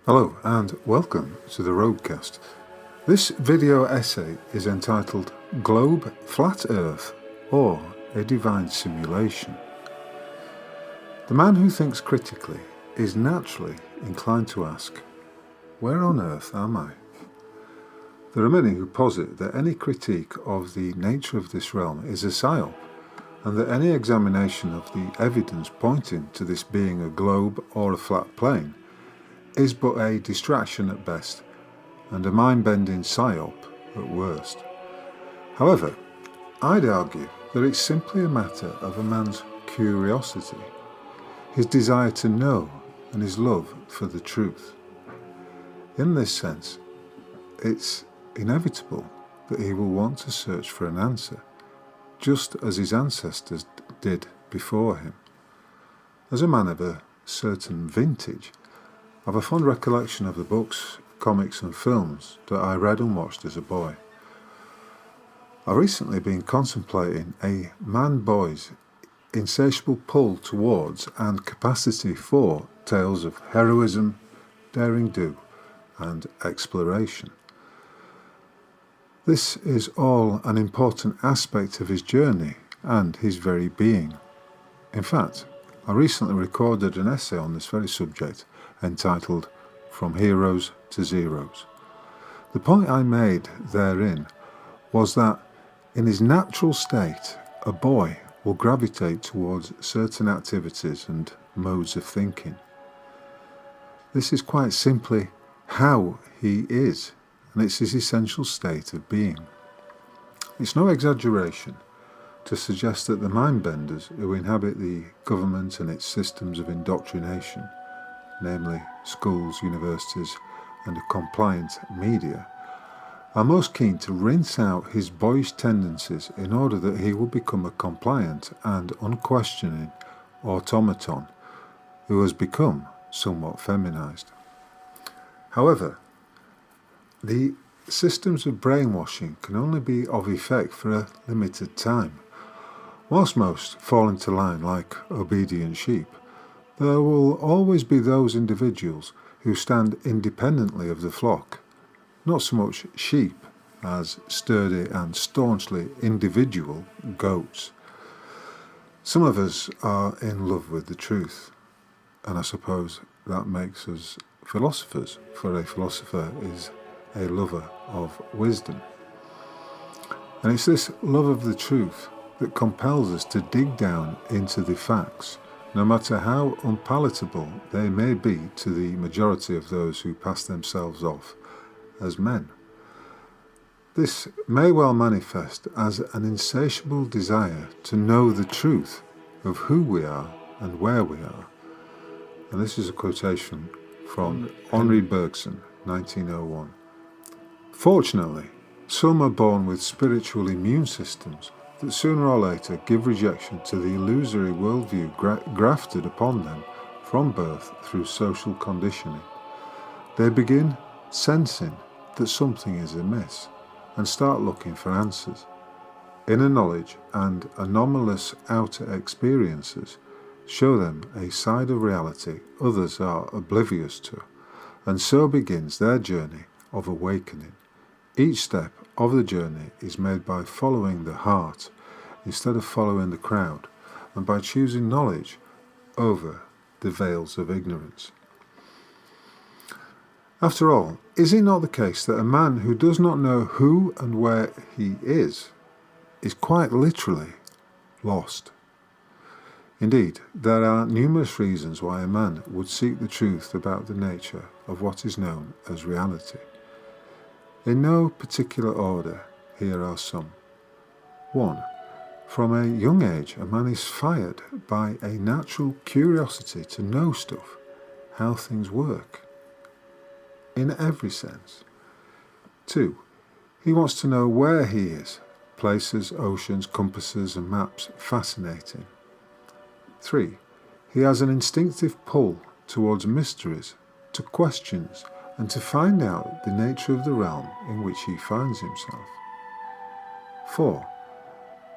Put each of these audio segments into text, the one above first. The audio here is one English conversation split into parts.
Hello and welcome to the Roadcast. This video essay is entitled Globe Flat Earth or a Divine Simulation. The man who thinks critically is naturally inclined to ask, where on earth am I? There are many who posit that any critique of the nature of this realm is a psyop, and that any examination of the evidence pointing to this being a globe or a flat plane is but a distraction at best, and a mind-bending psyop at worst. However, I'd argue that it's simply a matter of a man's curiosity, his desire to know, and his love for the truth. In this sense, it's inevitable that he will want to search for an answer, just as his ancestors did before him. As a man of a certain vintage, I've a fond recollection of the books, comics and films that I read and watched as a boy. I've recently been contemplating a man-boy's insatiable pull towards and capacity for tales of heroism, daring-do and exploration. This is all an important aspect of his journey and his very being. In fact, I recently recorded an essay on this very subject entitled From Heroes to Zeros. The point I made therein was that in his natural state, a boy will gravitate towards certain activities and modes of thinking. This is quite simply how he is, and it's his essential state of being. It's no exaggeration to suggest that the mind-benders who inhabit the government and its systems of indoctrination, namely schools, universities and a compliant media, are most keen to rinse out his boyish tendencies in order that he will become a compliant and unquestioning automaton who has become somewhat feminized. However, the systems of brainwashing can only be of effect for a limited time. Whilst most fall into line like obedient sheep, there will always be those individuals who stand independently of the flock, not so much sheep as sturdy and staunchly individual goats. Some of us are in love with the truth, and I suppose that makes us philosophers, for a philosopher is a lover of wisdom. And it's this love of the truth that compels us to dig down into the facts, no matter how unpalatable they may be to the majority of those who pass themselves off as men. This may well manifest as an insatiable desire to know the truth of who we are and where we are. And this is a quotation from Henri Bergson, 1901. Fortunately, some are born with spiritual immune systems that sooner or later give rejection to the illusory worldview grafted upon them from birth through social conditioning. They begin sensing that something is amiss and start looking for answers. Inner knowledge and anomalous outer experiences show them a side of reality others are oblivious to, and so begins their journey of awakening. Each step of the journey is made by following the heart instead of following the crowd, and by choosing knowledge over the veils of ignorance. After all, is it not the case that a man who does not know who and where he is quite literally lost? Indeed, there are numerous reasons why a man would seek the truth about the nature of what is known as reality. In no particular order, here are some. 1. From a young age, a man is fired by a natural curiosity to know stuff, how things work, in every sense. 2. He wants to know where he is, places, oceans, compasses and maps fascinating. 3. He has an instinctive pull towards mysteries, to questions, and to find out the nature of the realm in which he finds himself. 4.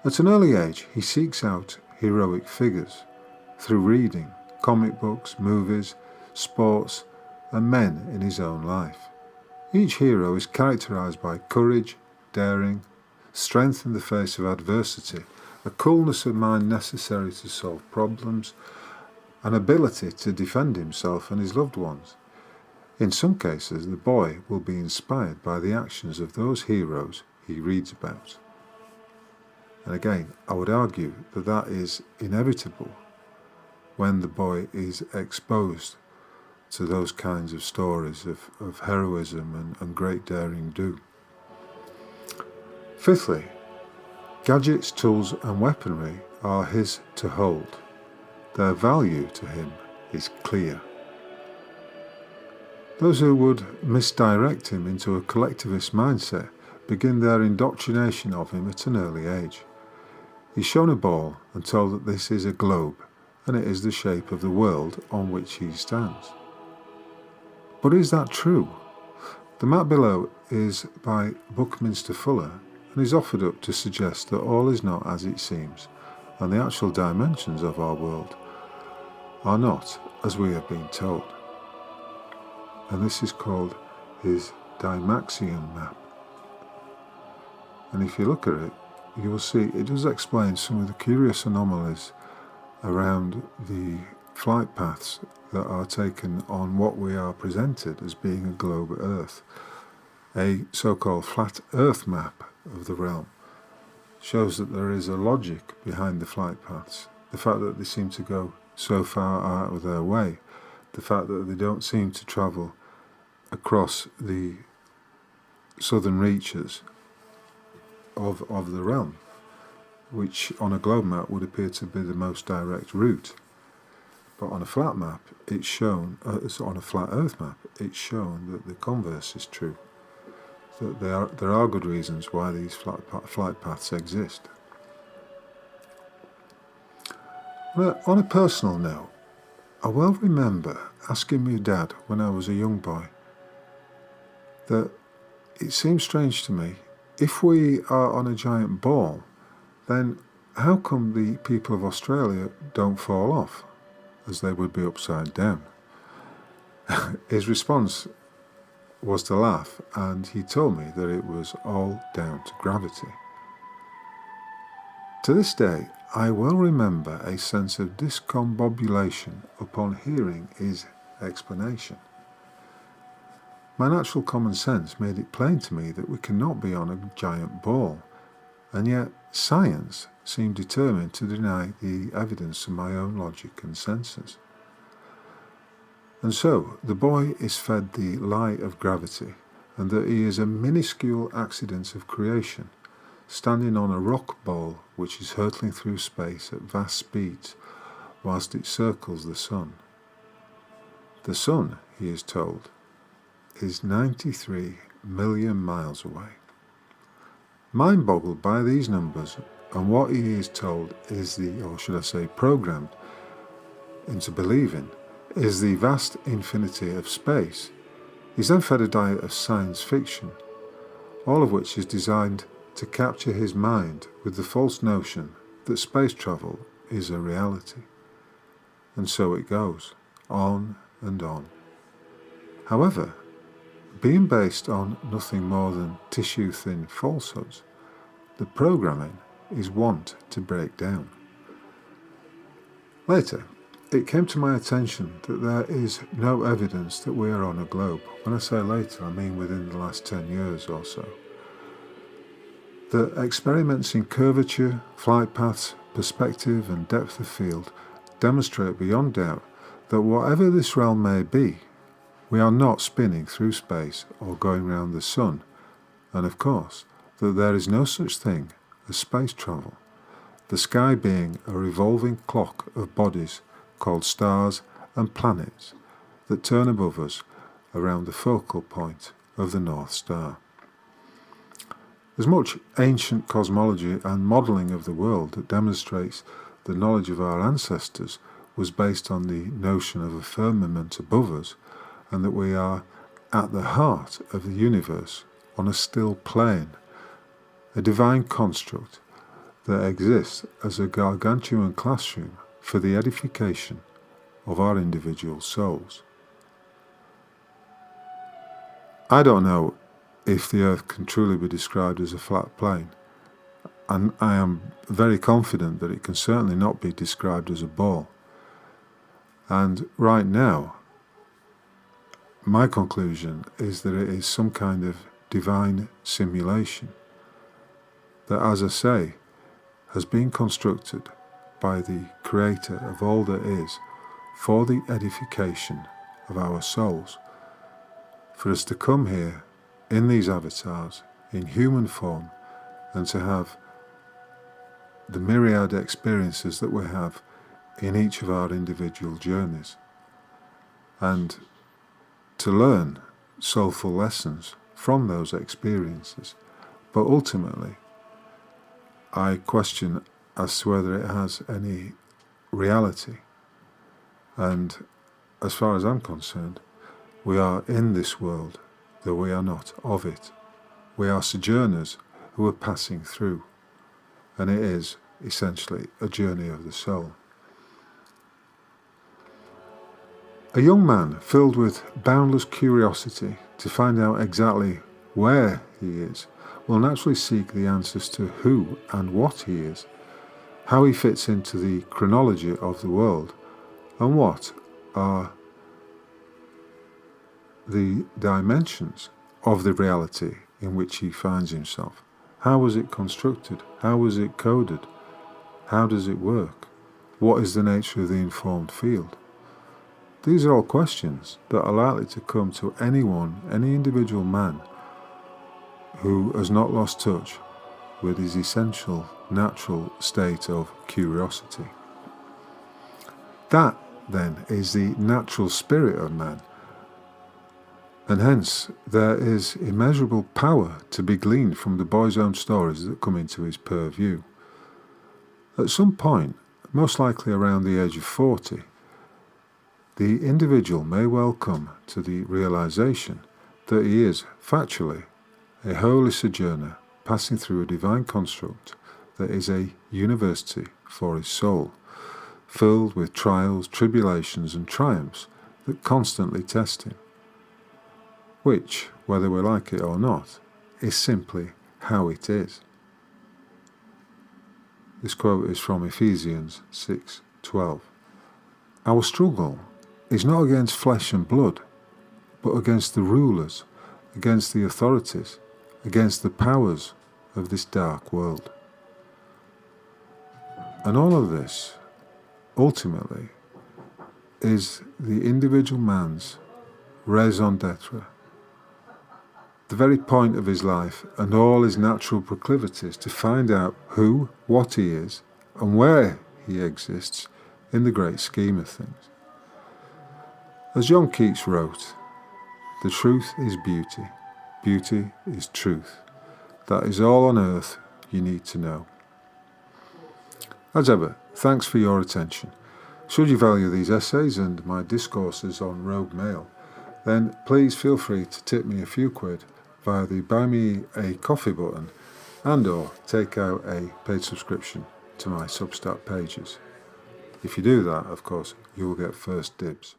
At an early age, he seeks out heroic figures through reading, comic books, movies, sports, and men in his own life. Each hero is characterized by courage, daring, strength in the face of adversity, a coolness of mind necessary to solve problems, an ability to defend himself and his loved ones. In some cases, the boy will be inspired by the actions of those heroes he reads about. And again, I would argue that that is inevitable when the boy is exposed to those kinds of stories of heroism and great daring do. Fifthly, gadgets, tools and weaponry are his to hold. Their value to him is clear. Those who would misdirect him into a collectivist mindset begin their indoctrination of him at an early age. He's shown a ball and told that this is a globe and it is the shape of the world on which he stands. But is that true? The map below is by Buckminster Fuller and is offered up to suggest that all is not as it seems, and the actual dimensions of our world are not as we have been told. And this is called his Dymaxion map. And if you look at it, you will see it does explain some of the curious anomalies around the flight paths that are taken on what we are presented as being a globe Earth. A so-called flat Earth map of the realm shows that there is a logic behind the flight paths. The fact that they seem to go so far out of their way, the fact that they don't seem to travel across the southern reaches of the realm, which on a globe map would appear to be the most direct route. But on a flat map, it's shown, on a flat Earth map, it's shown that the converse is true. That there are good reasons why these flight paths exist. But on a personal note, I well remember asking my dad when I was a young boy that it seems strange to me, if we are on a giant ball, then how come the people of Australia don't fall off, as they would be upside down? His response was to laugh, and he told me that it was all down to gravity. To this day, I well remember a sense of discombobulation upon hearing his explanation. My natural common sense made it plain to me that we cannot be on a giant ball, and yet science seemed determined to deny the evidence of my own logic and senses. And so the boy is fed the lie of gravity, and that he is a minuscule accident of creation, standing on a rock ball which is hurtling through space at vast speeds whilst it circles the sun. The sun, he is told, is 93 million miles away. Mind-boggled by these numbers and what he is told is or should I say programmed into believing, is the vast infinity of space, he's then fed a diet of science fiction, all of which is designed to capture his mind with the false notion that space travel is a reality. And so it goes, on and on. However, being based on nothing more than tissue-thin falsehoods, the programming is wont to break down. Later, it came to my attention that there is no evidence that we are on a globe. When I say later, I mean within the last 10 years or so. That experiments in curvature, flight paths, perspective and depth of field demonstrate beyond doubt that whatever this realm may be, we are not spinning through space or going round the sun, and of course that there is no such thing as space travel, the sky being a revolving clock of bodies called stars and planets that turn above us around the focal point of the North Star. There's much ancient cosmology and modelling of the world that demonstrates the knowledge of our ancestors was based on the notion of a firmament above us, and that we are at the heart of the universe on a still plane, a divine construct that exists as a gargantuan classroom for the edification of our individual souls. I don't know if the Earth can truly be described as a flat plane, and I am very confident that it can certainly not be described as a ball. And right now, my conclusion is that it is some kind of divine simulation that, as I say, has been constructed by the Creator of all that is for the edification of our souls, for us to come here in these avatars, in human form, and to have the myriad experiences that we have in each of our individual journeys, and to learn soulful lessons from those experiences. But ultimately, I question as to whether it has any reality. And as far as I'm concerned, we are in this world, though we are not of it. We are sojourners who are passing through, and it is essentially a journey of the soul. A young man filled with boundless curiosity to find out exactly where he is will naturally seek the answers to who and what he is, how he fits into the chronology of the world, and what are the dimensions of the reality in which he finds himself. How was it constructed? How was it coded? How does it work? What is the nature of the informed field? These are all questions that are likely to come to anyone, any individual man who has not lost touch with his essential, natural state of curiosity. That, then, is the natural spirit of man, and hence there is immeasurable power to be gleaned from the boy's own stories that come into his purview. At some point, most likely around the age of 40, the individual may well come to the realization that he is, factually, a holy sojourner passing through a divine construct that is a university for his soul, filled with trials, tribulations and triumphs that constantly test him, which, whether we like it or not, is simply how it is. This quote is from Ephesians 6:12. Our struggle is not against flesh and blood, but against the rulers, against the authorities, against the powers of this dark world. And all of this, ultimately, is the individual man's raison d'etre, the very point of his life and all his natural proclivities to find out who, what he is, and where he exists in the great scheme of things. As John Keats wrote, "The truth is beauty, beauty is truth. That is all on earth you need to know." As ever, thanks for your attention. Should you value these essays and my discourses on Rogue Mail, then please feel free to tip me a few quid via the Buy Me a Coffee button, and or take out a paid subscription to my Substack pages. If you do that, of course, you will get first dibs.